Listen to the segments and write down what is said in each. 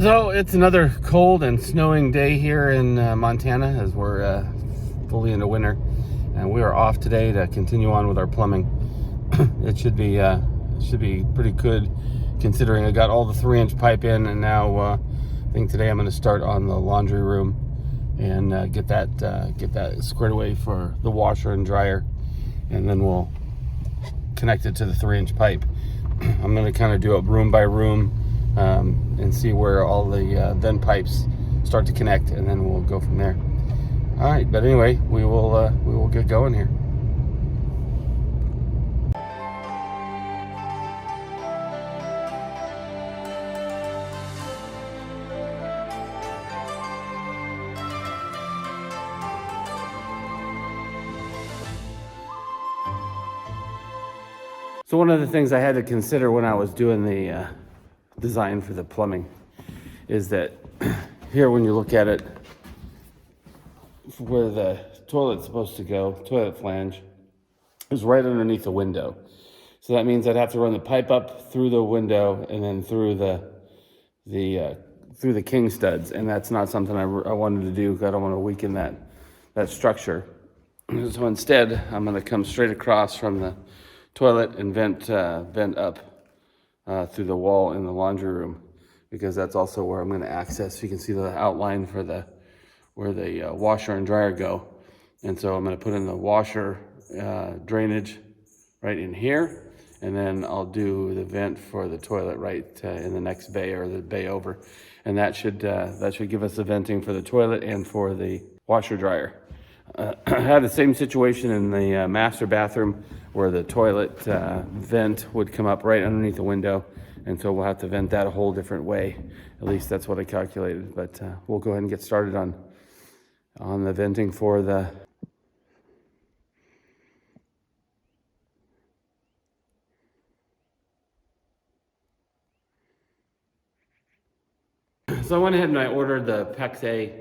So it's another cold and snowing day here in Montana as we're fully into winter, and we are off today to continue on with our plumbing. It should be pretty good considering I got all the 3-inch pipe in, and now I think today I'm going to start on the laundry room and get that squared away for the washer and dryer, and then we'll connect it to the 3-inch pipe. I'm going to kind of do it room by room and see where all the vent pipes start to connect, and then we'll go from there. All right, but anyway, we will get going here. So one of the things I had to consider when I was doing the design for the plumbing is that here, when you look at it, where the toilet's supposed to go, toilet flange, is right underneath the window. So that means I'd have to run the pipe up through the window and then through the king studs, and that's not something I wanted to do because I don't want to weaken that structure. So instead, I'm going to come straight across from the toilet and vent up through the wall in the laundry room, because that's also where I'm going to access. You can see the outline for where the washer and dryer go, and so I'm going to put in the washer drainage right in here, and then I'll do the vent for the toilet right in the next bay or the bay over, and that should give us the venting for the toilet and for the washer dryer. I had the same situation in the master bathroom where the toilet vent would come up right underneath the window, and so we'll have to vent that a whole different way. At least that's what I calculated, but we'll go ahead and get started on the venting for the So I went ahead and I ordered the PEX-A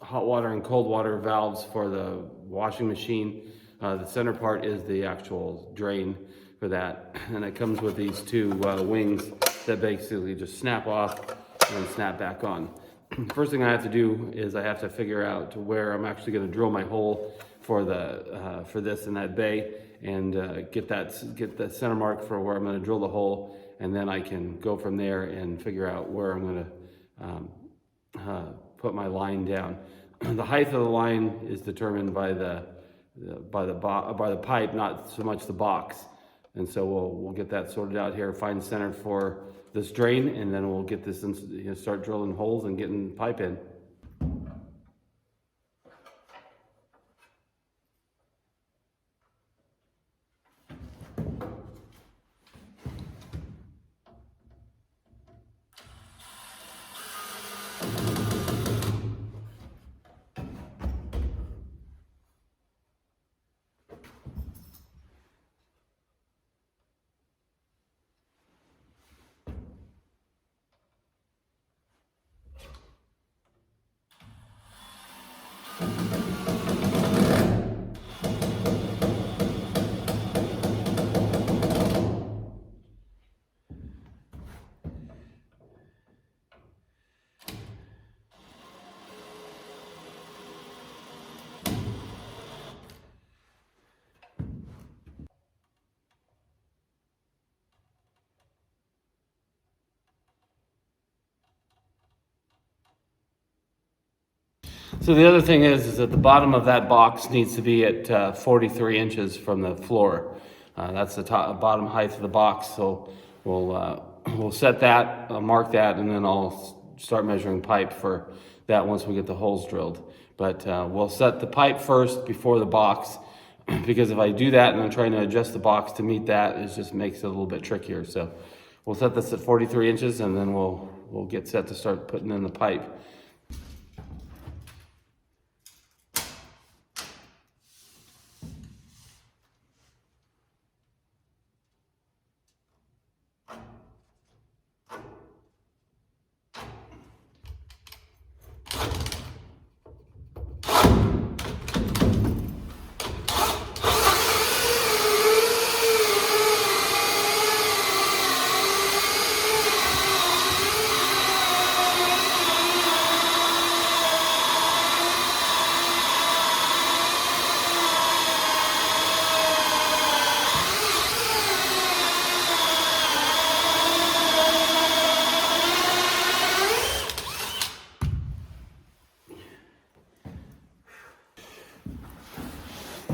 hot water and cold water valves for the washing machine. The center part is the actual drain for that, and it comes with these two wings that basically just snap off and snap back on. The first thing I have to do is I have to figure out to where I'm actually going to drill my hole for this in that bay, and get the center mark for where I'm going to drill the hole, and then I can go from there and figure out where I'm going to put my line down. The height of the line is determined by the pipe, not so much the box. And so we'll get that sorted out here, find center for this drain, and then we'll get this start drilling holes and getting pipe in. So the other thing is that the bottom of that box needs to be at 43 inches from the floor. That's the bottom height of the box. So we'll set that, mark that, and then I'll start measuring pipe for that once we get the holes drilled. But we'll set the pipe first before the box, because if I do that and I'm trying to adjust the box to meet that, it just makes it a little bit trickier. So we'll set this at 43 inches, and then we'll get set to start putting in the pipe.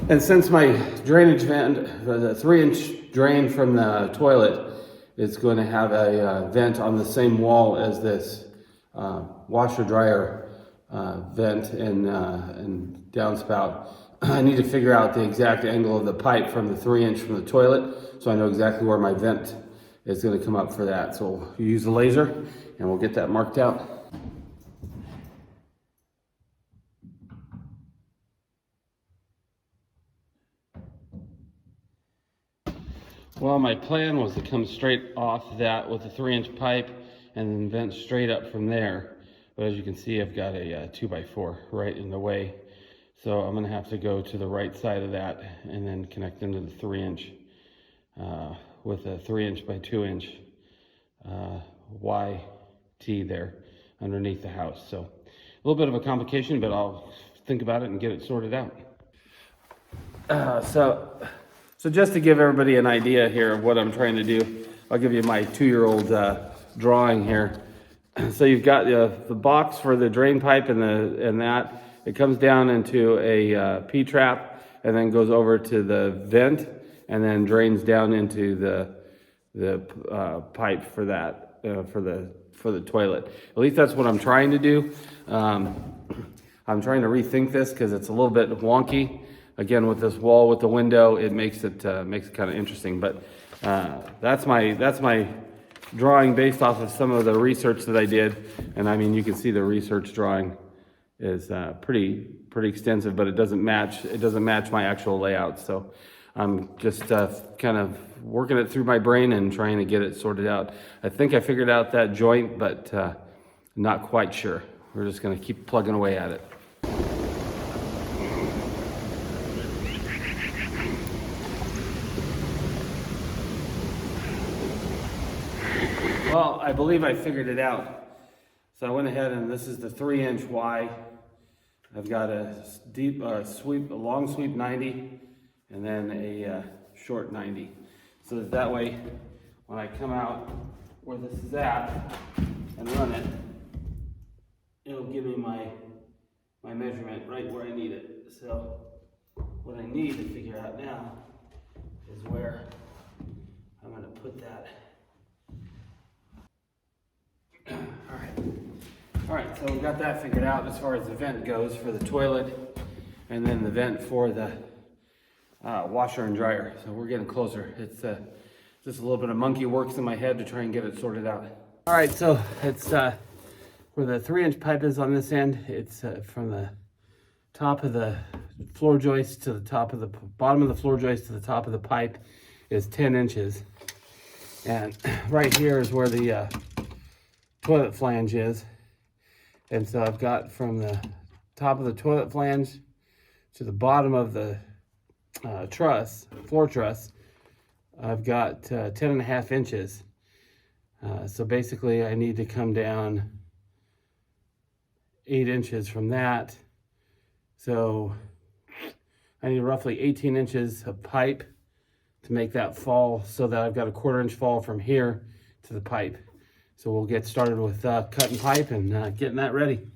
And since my drainage vent, the 3-inch drain from the toilet, is going to have a vent on the same wall as this washer dryer vent and downspout. I need to figure out the exact angle of the pipe from the 3-inch from the toilet, so I know exactly where my vent is going to come up for that. So we'll use the laser and we'll get that marked out. Well, my plan was to come straight off that with a 3-inch pipe and then vent straight up from there. But as you can see, I've got a 2x4 right in the way. So I'm gonna have to go to the right side of that and then connect into the 3-inch with a 3-inch by 2-inch YT there underneath the house. So a little bit of a complication, but I'll think about it and get it sorted out. So just to give everybody an idea here of what I'm trying to do, I'll give you my 2-year-old drawing here. So you've got the box for the drain pipe and that. It comes down into a P-trap and then goes over to the vent and then drains down into the pipe for that, for the toilet. At least that's what I'm trying to do. I'm trying to rethink this because it's a little bit wonky. Again, with this wall with the window, it makes it kind of interesting. But that's my drawing based off of some of the research that I did. And I mean, you can see the research drawing is pretty extensive, but it doesn't match my actual layout. So I'm just kind of working it through my brain and trying to get it sorted out. I think I figured out that joint, but not quite sure. We're just going to keep plugging away at it. Well, I believe I figured it out. So I went ahead and this is the 3-inch Y. I've got a deep sweep, a long sweep 90, and then a short 90. So that way, when I come out where this is at and run it, it'll give me my measurement right where I need it. So what I need to figure out now is where I'm going to put that. All right, so we got that figured out as far as the vent goes for the toilet, and then the vent for the washer and dryer. So we're getting closer. It's just a little bit of monkey works in my head to try and get it sorted out. All right, so it's where the 3-inch pipe is on this end. It's from the top of the floor joist to the top of the bottom of the floor joist to the top of the pipe is 10 inches. And right here is where the toilet flange is. And so I've got from the top of the toilet flange to the bottom of the floor truss, I've got 10.5 inches. So basically I need to come down 8 inches from that. So I need roughly 18 inches of pipe to make that fall so that I've got a 1/4 inch fall from here to the pipe. So we'll get started with cutting pipe and getting that ready.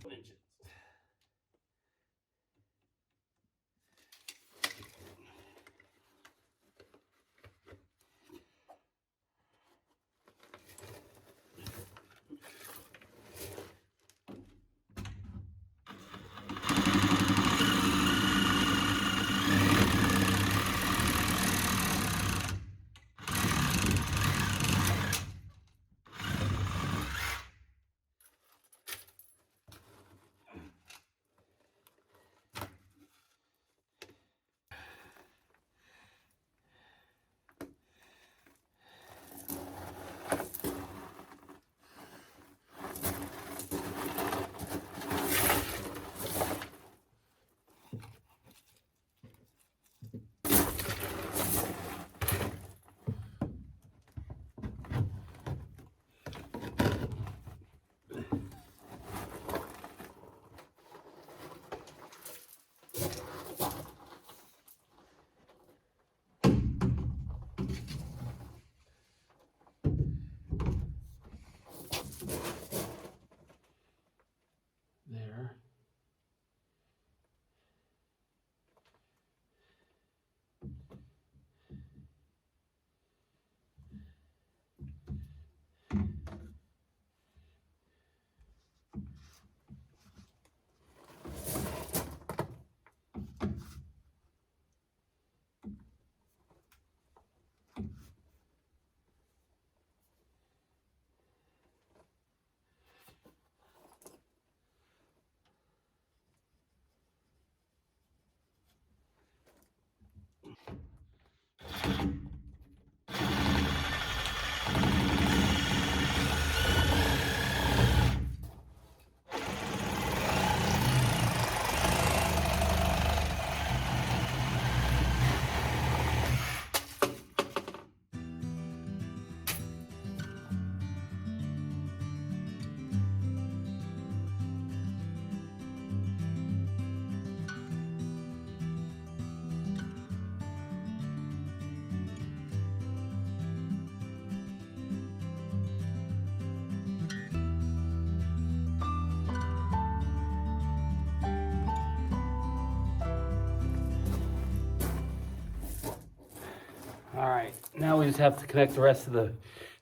Now we just have to connect the rest of the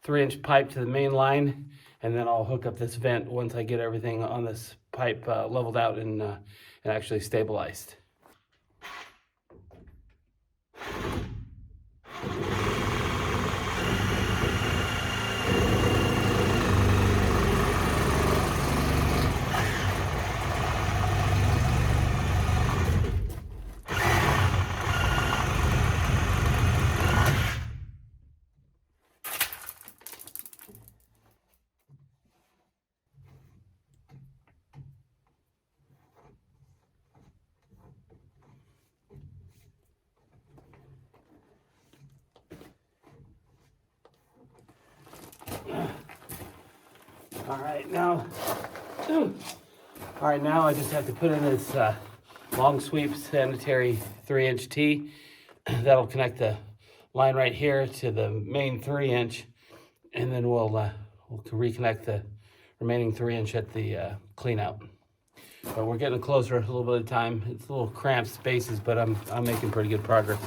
3-inch pipe to the main line, and then I'll hook up this vent once I get everything on this pipe leveled out and actually stabilized. All right, now I just have to put in this long sweep sanitary 3-inch T. That'll connect the line right here to the main 3-inch, and then we'll reconnect the remaining 3-inch at the clean out. But we're getting closer a little bit of time. It's a little cramped spaces, but I'm making pretty good progress.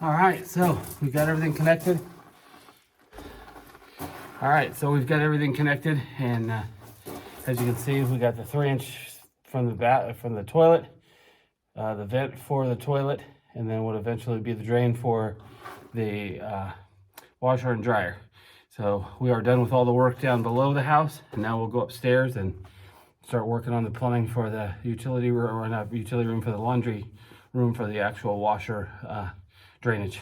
All right, so we've got everything connected. And as you can see, we got the 3-inch from the toilet, the vent for the toilet, and then what eventually be the drain for the washer and dryer. So we are done with all the work down below the house, and now we'll go upstairs and start working on the plumbing for the utility room, or not utility room, for the laundry room for the actual washer drainage.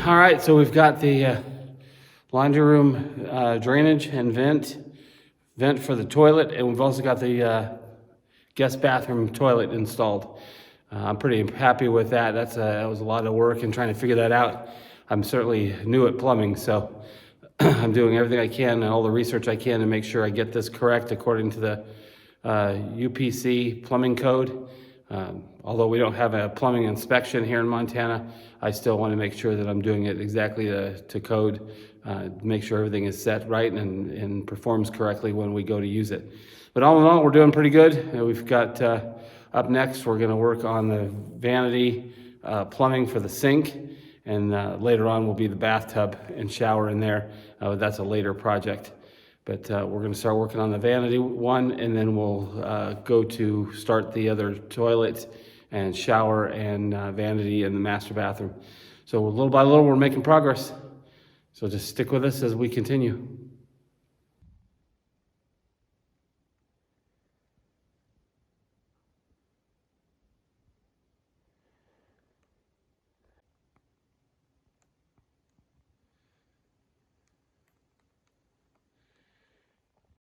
All right, so we've got the laundry room drainage and vent for the toilet, and we've also got the guest bathroom toilet installed. I'm pretty happy with that. That was a lot of work in trying to figure that out. I'm certainly new at plumbing, so I'm doing everything I can and all the research I can to make sure I get this correct according to the UPC plumbing code. Although we don't have a plumbing inspection here in Montana, I still want to make sure that I'm doing it exactly to code, make sure everything is set right and performs correctly when we go to use it. But all in all, we're doing pretty good. We've got, up next, we're going to work on the vanity plumbing for the sink, and later on will be the bathtub and shower in there. That's a later project. But we're going to start working on the vanity one, and then we'll go to start the other toilet and shower and vanity in the master bathroom. So little by little, we're making progress. So just stick with us as we continue.